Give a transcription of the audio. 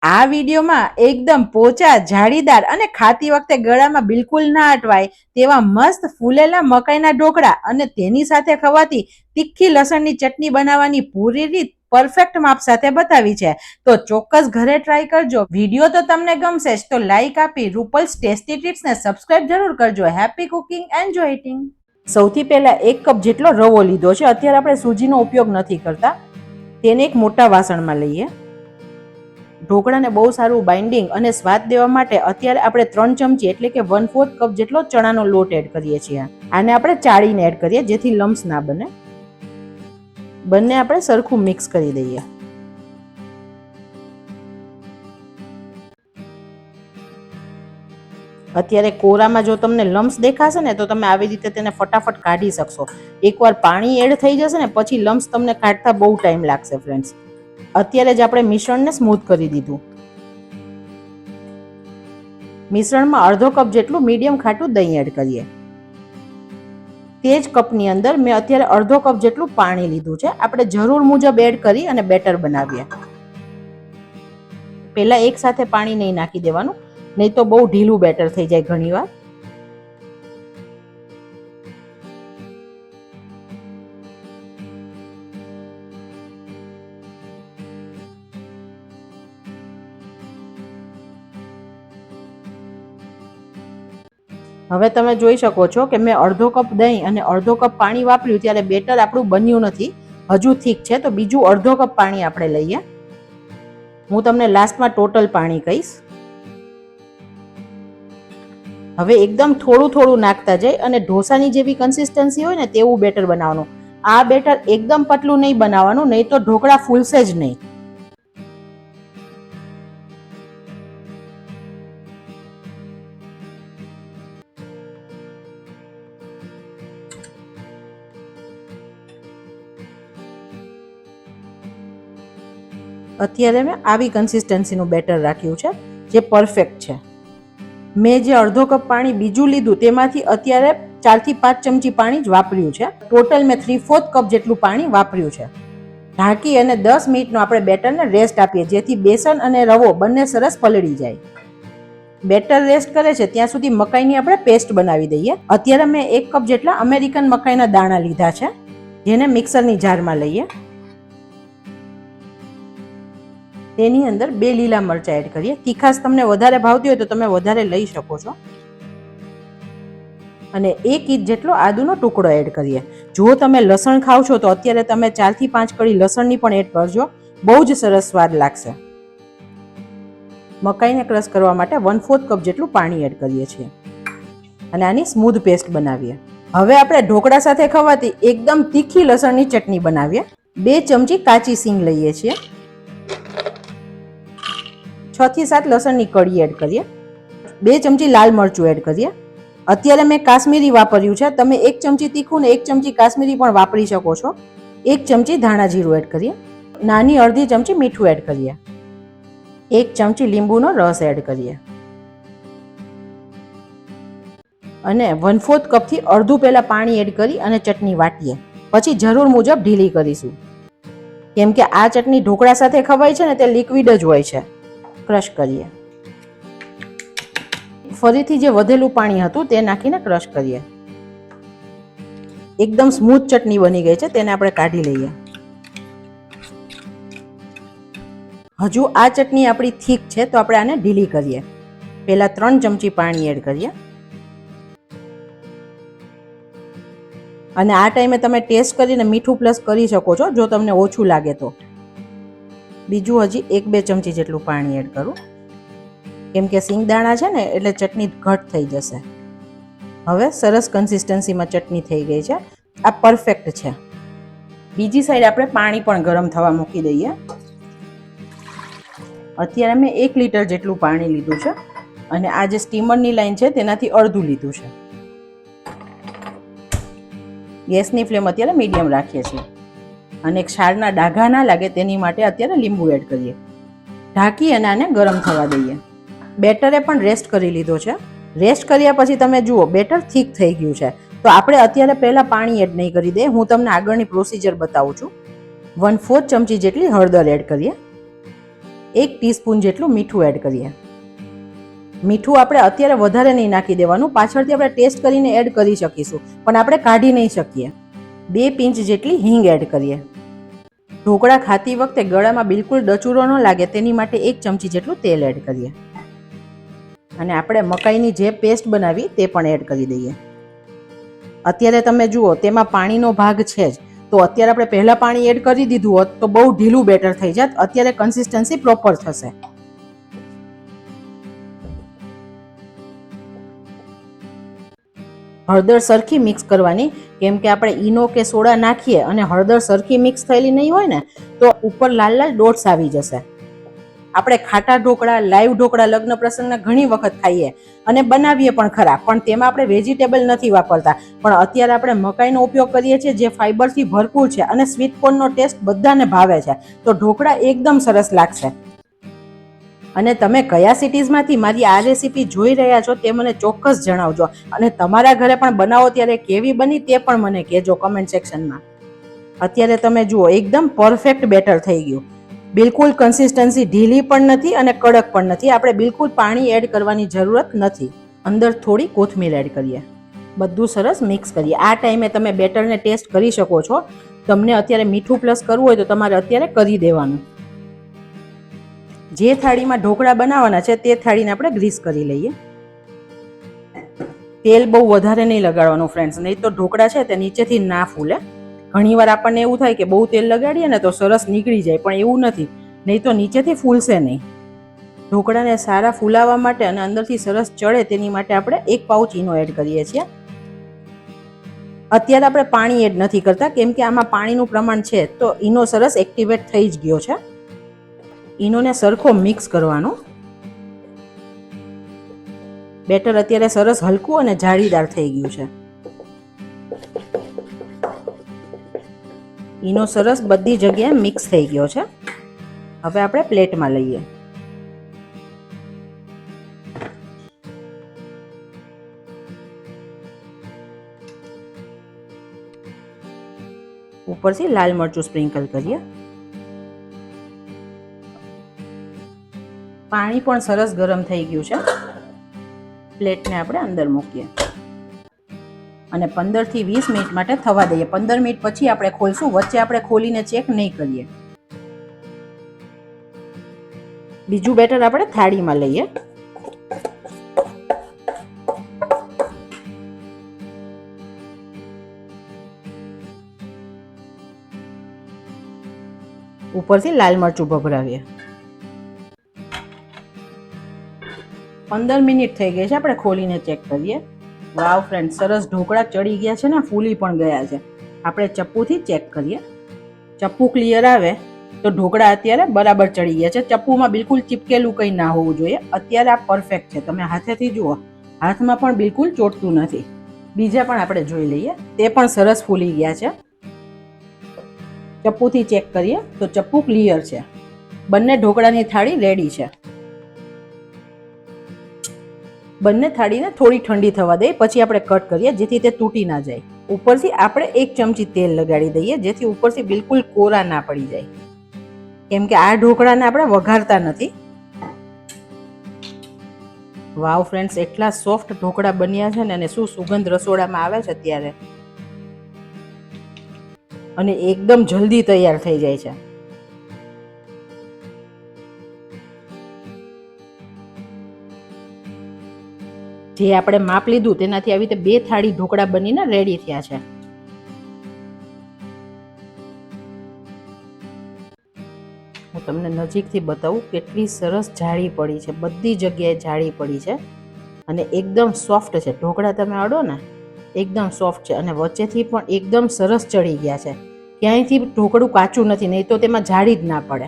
આ વિડીયોમાં એકદમ પોચા, જાળીદાર અને ખાતી વખતે ગળામાં બિલકુલ ના અટવાય તેવા મસ્ત ફૂલેલા મકાઈના ઢોકળા અને તેની સાથે ખવાતી તીખી લસણની ચટણી બનાવવાની પૂરી રીત પરફેક્ટ માપ સાથે બતાવી છે. તો ચોક્કસ ઘરે ટ્રાય કરજો. વિડીયો તો તમને ગમશે જ, તો લાઈક આપી રૂપલ્સ ટેસ્ટી ટિપ્સને સબસ્ક્રાઇબ જરૂર કરજો. Happy cooking, enjoy eating. સૌથી પહેલા 1 કપ જેટલો રવો લીધો છે. અત્યારે આપણે સૂજીનો ઉપયોગ નથી કરતા. તેને એક મોટા વાસણમાં લઈએ. ઢોકળાને બહુ સારું બાઇન્ડિંગ અને સ્વાદ દેવા માટે અત્યારે આપણે 3 ચમચી એટલે કે 1/4 કપ જેટલો ચણાનો લોટ એડ કરીએ છીએ. આને આપણે ચાળીને એડ કરીએ જેથી લમ્સ ના બને. બંને આપણે સરખું મિક્સ કરી દઈએ. અત્યારે કોરામાં જો તમને લમ્સ દેખાશે ને તો તમે આવી રીતે તેને ફટાફટ કાઢી શકશો. એકવાર પાણી એડ થઈ જશે ને પછી લમ્સ તમને કાઢતા બહુ ટાઈમ લાગશે ફ્રેન્ડ્સ. અત્યારે જ આપણે મિશ્રણને સ્મૂથ કરી દીધું. મિશ્રણમાં અડધો કપ જેટલું મીડિયમ ખાટું દહીં એડ કરીએ. તે જ કપની અંદર મેં અત્યારે અડધો કપ જેટલું પાણી લીધું છે. આપણે જરૂર મુજબ એડ કરી અને બેટર બનાવીએ. પહેલા એક સાથે પાણી નહીં નાખી દેવાનું, નહીં તો બહુ ઢીલું બેટર થઈ જાય ઘણીવાર. હવે તમે જોઈ શકો છો કે મેં અડધો કપ દહીં અને અડધો કપ પાણી વાપર્યું ત્યારે બેટર આપણું બન્યું નથી, હજુ થીક છે. તો બીજું અડધો કપ પાણી આપણે લઈએ. હું તમને લાસ્ટમાં ટોટલ પાણી કહીશ. હવે એકદમ થોડું થોડું નાખતા જાય અને ઢોસાની જેવી કન્સિસ્ટન્સી હોય ને તેવું બેટર બનાવવાનું. આ બેટર એકદમ પતલું નહીં બનાવવાનું, નહીં તો ઢોકળા ફૂલશે જ નહીં. અત્યારે મેં આવી કન્સિસ્ટન્સીનું બેટર રાખ્યું છે જે પરફેક્ટ છે. મેં જે અડધો કપ પાણી બીજું લીધું તેમાંથી અત્યારે 4 થી 5 ચમચી પાણી જ વાપર્યું છે. ટોટલ મેં 3/4 કપ જેટલું પાણી વાપર્યું છે. ઢાંકી અને 10 મિનિટનો આપણે બેટરને રેસ્ટ આપીએ જેથી બેસન અને રવો બંને સરસ પલળી જાય. બેટર રેસ્ટ કરે છે ત્યાં સુધી મકાઈની આપણે પેસ્ટ બનાવી દઈએ. અત્યારે મેં 1 કપ જેટલા અમેરિકન મકાઈના દાણા લીધા છે, જેને મિક્સરની જારમાં લઈએ. તેની અંદર 2 લીલા મરચાં એડ કરીએ. તીખાશ તમને વધારે ભાવતી હોય તો તમે વધારે લઈ શકો છો. અને 1 ઇંચ જેટલો આદુનો ટુકડો એડ કરીએ. જો તમે લસણ ખાવ છો તો અત્યારે તમે 4 થી 5 કળી લસણની પણ એડ કરજો, બહુ જ સરસ સ્વાદ લાગશે. મકાઈને ક્રશ કરવા માટે 1/4 કપ જેટલું પાણી એડ કરીએ છીએ અને આની સ્મૂધ પેસ્ટ બનાવીએ. હવે આપણે ઢોકળા સાથે ખવાતી એકદમ તીખી લસણની ચટણી બનાવીએ. 2 ચમચી કાચી સિંગ લઈએ છીએ. 6 થી 7 લસણની કળી એડ કરીએ. 2 ચમચી લાલ મરચું એડ કરીએ. અત્યારે મેં કાશ્મીરી વાપર્યું છે, તમે 1 ચમચી તીખું ને 1 ચમચી કાશ્મીરી પણ વાપરી શકો છો. 1 ચમચી ધાણા જીરું એડ કરીએ. નાની અડધી ચમચી મીઠું એડ કરીએ. 1 ચમચી લીંબુનો રસ એડ કરીએ અને 1/4 કપથી અડધું પહેલા પાણી એડ કરી અને ચટણી વાટીએ. પછી જરૂર મુજબ ઢીલી કરીશું, કેમ કે આ ચટણી ઢોકળા સાથે ખવાય છે ને તે લિક્વિડ જ હોય છે. ક્રશ કરીએ. ફરીથી જે વધેલું પાણી હતું તે નાખીને ક્રશ કરીએ. એકદમ સ્મૂથ ચટણી બની ગઈ છે, તેને આપણે કાઢી લઈએ. હજુ આ ચટણી આપણી થીક છે તો આપણે આને ઢીલી કરીએ. પહેલા 3 ચમચી પાણી એડ કરીએ અને આ ટાઈમે તમે ટેસ્ટ કરીને મીઠું પ્લસ કરી શકો છો જો તમને ઓછું લાગે તો. બીજું હજી 1-2 ચમચી જેટલું પાણી એડ કરું, કેમ કે સિંગદાણા છે ને એટલે ચટણી ઘટ થઈ જશે. હવે સરસ કન્સિસ્ટન્સીમાં ચટણી થઈ ગઈ છે, આ પરફેક્ટ છે. બીજી સાઈડ આપણે પાણી પણ ગરમ થવા મૂકી દઈએ. અત્યારે મેં 1 લીટર જેટલું પાણી લીધું છે અને આ જે સ્ટીમરની લાઈન છે તેનાથી અડધું લીધું છે. ગેસની ફ્લેમ અત્યારે મીડિયમ રાખીએ છીએ અને ક્ષારના ડાઘા ના લાગે તેની માટે અત્યારે લીંબુ એડ કરીએ. ઢાંકી અને આને ગરમ થવા દઈએ. બેટરે પણ રેસ્ટ કરી લીધો છે. રેસ્ટ કર્યા પછી તમે જુઓ બેટર થીક થઈ ગયું છે. તો આપણે અત્યારે પહેલા પાણી એડ નહીં કરી દે, હું તમને આગળની પ્રોસિજર બતાવું છું. 1/4 ચમચી જેટલી હળદર એડ કરીએ. 1 ટીસ્પૂન જેટલું મીઠું એડ કરીએ. મીઠું આપણે અત્યારે વધારે નહીં નાખી દેવાનું, પાછળથી આપણે ટેસ્ટ કરીને એડ કરી શકીશું, પણ આપણે કાઢી નહીં શકીએ. 2 પિંચ જેટલી હિંગ એડ કરીએ. ઢોકળા ખાતી વખતે ગળામાં બિલકુલ ડચુરો ન લાગે તેની માટે 1 ચમચી જેટલું તેલ એડ કરીએ. અને આપણે મકાઈની જે પેસ્ટ બનાવી તે પણ એડ કરી દઈએ. અત્યારે તમે જુઓ તેમાં પાણીનો ભાગ છે જ, તો અત્યારે આપણે પહેલા પાણી એડ કરી દીધું હોત તો બહુ ઢીલું બેટર થઈ જાત. અત્યારે કન્સિસ્ટન્સી પ્રોપર થશે. હળદર સરખી મિક્સ કરવાની, કેમ કે આપણે ઈનો કે સોડા નાખીએ અને હળદર સરખી મિક્સ થયેલી નહીં હોય ને તો ઉપર લાલ લાલ ડોટ્સ આવી જશે. આપણે ખાટા ઢોકળા, લાઈવ ઢોકળા લગ્ન પ્રસંગના ઘણી વખત ખાઈએ અને બનાવીએ પણ ખરા, પણ તેમાં આપણે વેજીટેબલ નથી વાપરતા. પણ અત્યારે આપણે મકાઈનો ઉપયોગ કરીએ છીએ જે ફાઈબરથી ભરપૂર છે અને સ્વીટ કોર્નનો ટેસ્ટ બધાને ભાવે છે, તો ઢોકળા એકદમ સરસ લાગશે. અને તમે કયા સિટીઝમાંથી મારી આ રેસીપી જોઈ રહ્યા છો તે મને ચોક્કસ જણાવજો, અને તમારા ઘરે પણ બનાવો ત્યારે કેવી બની તે પણ મને કહેજો કમેન્ટ સેક્શનમાં. અત્યારે તમે જુઓ એકદમ પરફેક્ટ બેટર થઈ ગયું. બિલકુલ કન્સિસ્ટન્સી ઢીલી પણ નથી અને કડક પણ નથી. આપણે બિલકુલ પાણી એડ કરવાની જરૂરત નથી. અંદર થોડી કોથમીર એડ કરીએ. બધું સરસ મિક્સ કરીએ. આ ટાઈમે તમે બેટરને ટેસ્ટ કરી શકો છો. તમને અત્યારે મીઠું પ્લસ કરવું હોય તો તમારે અત્યારે કરી દેવાનું. જે થાળીમાં ઢોકળા બનાવવાના છે તે થાળીને આપણે ગ્રીસ કરી લઈએ. તેલ બહુ વધારે નહીં લગાડવાનું ફ્રેન્ડ્સ, નહીં તો ઢોકળા છે તે નીચેથી ના ફૂલે. ઘણીવાર આપણને એવું થાય કે બહુ તેલ લગાડીએ ને તો સરસ નીકળી જાય, પણ એવું નથી, નહીં તો નીચેથી ફૂલશે નહીં. ઢોકળાને સારા ફૂલાવા માટે અને અંદરથી સરસ ચડે તેની માટે આપણે 1 પાઉચ ઈનો એડ કરીએ છીએ. અત્યારે આપણે પાણી એડ નથી કરતા કેમ કે આમાં પાણીનું પ્રમાણ છે, તો ઈનો સરસ એક્ટિવેટ થઈ જ ગયો છે. ઈનોને સરખો મિક્સ કરવાનો. બેટર અત્યારે સરસ હલકું અને જાળીદાર થઈ ગયું છે. ઈનો સરસ બધી જગ્યાએ મિક્સ થઈ ગયો છે. હવે આપણે પ્લેટમાં લઈએ. ઉપરથી લાલ મરચું સ્પ્રિંકલ કરીએ. પાણી પણ સરસ ગરમ થઈ ગયું છે. પ્લેટને આપણે અંદર મૂકીએ અને 15 થી 20 મિનિટ માટે થવા દઈએ. 15 મિનિટ પછી આપણે ખોલશું. વચ્ચે આપણે ખોલીને ચેક નહીં કરીએ. બીજું બેટર આપણે થાળીમાં લઈએ. ઉપરથી લાલ મરચું ભભરાવીએ. 15 મિનિટ થઈ ગઈ છે. આપણે ખોલીને ચેક કરીએ. વાવ ફ્રેન્ડ, સરસ ઢોકળા ચડી ગયા છે ને ફૂલી પણ ગયા છે. આપણે ચપ્પુથી ચેક કરીએ. ચપ્પુ ક્લિયર આવે તો ઢોકળા અત્યારે બરાબર ચડી ગયા છે. ચપ્પુમાં બિલકુલ ચીપકેલું કંઈ ના હોવું જોઈએ. અત્યારે આ પરફેક્ટ છે. તમે હાથેથી જુઓ, હાથમાં પણ બિલકુલ ચોટતું નથી. બીજા પણ આપણે જોઈ લઈએ. તે પણ સરસ ફૂલી ગયા છે. ચપ્પુથી ચેક કરીએ તો ચપ્પુ ક્લિયર છે. બંને ઢોકળાની થાળી રેડી છે. બંને થાળીને થોડી ઠંડી થવા દઈએ પછી આપણે કટ કરીએ જેથી તે તૂટી ના જાય. ઉપરથી આપણે 1 ચમચી તેલ લગાડી દઈએ જેથી ઉપરથી બિલકુલ કોરા ના પડી જાય, કેમ કે આ ઢોકળાને આપણે વઘારતા નથી. વાવ ફ્રેન્ડ્સ, એટલા સોફ્ટ ઢોકળા બન્યા છે ને, અને શું સુગંધ રસોડામાં આવે છે અત્યારે, અને એકદમ જલ્દી તૈયાર થઈ જાય છે. જે આપણે માપ લીધું તેનાથી આવી રીતે 2 થાળી ઢોકળા બનીને રેડી થયા છે. હું તમને નજીકથી બતાવું કેટલી સરસ જાળી પડી છે. બધી જગ્યાએ જાળી પડી છે અને એકદમ સોફ્ટ છે. ઢોકળા તમે અડો ને એકદમ સોફ્ટ છે અને વચ્ચેથી પણ એકદમ સરસ ચડી ગયા છે. ક્યાંયથી ઢોકળું કાચું નથી, નહીં તો તેમાં જાળી જ ના પડે.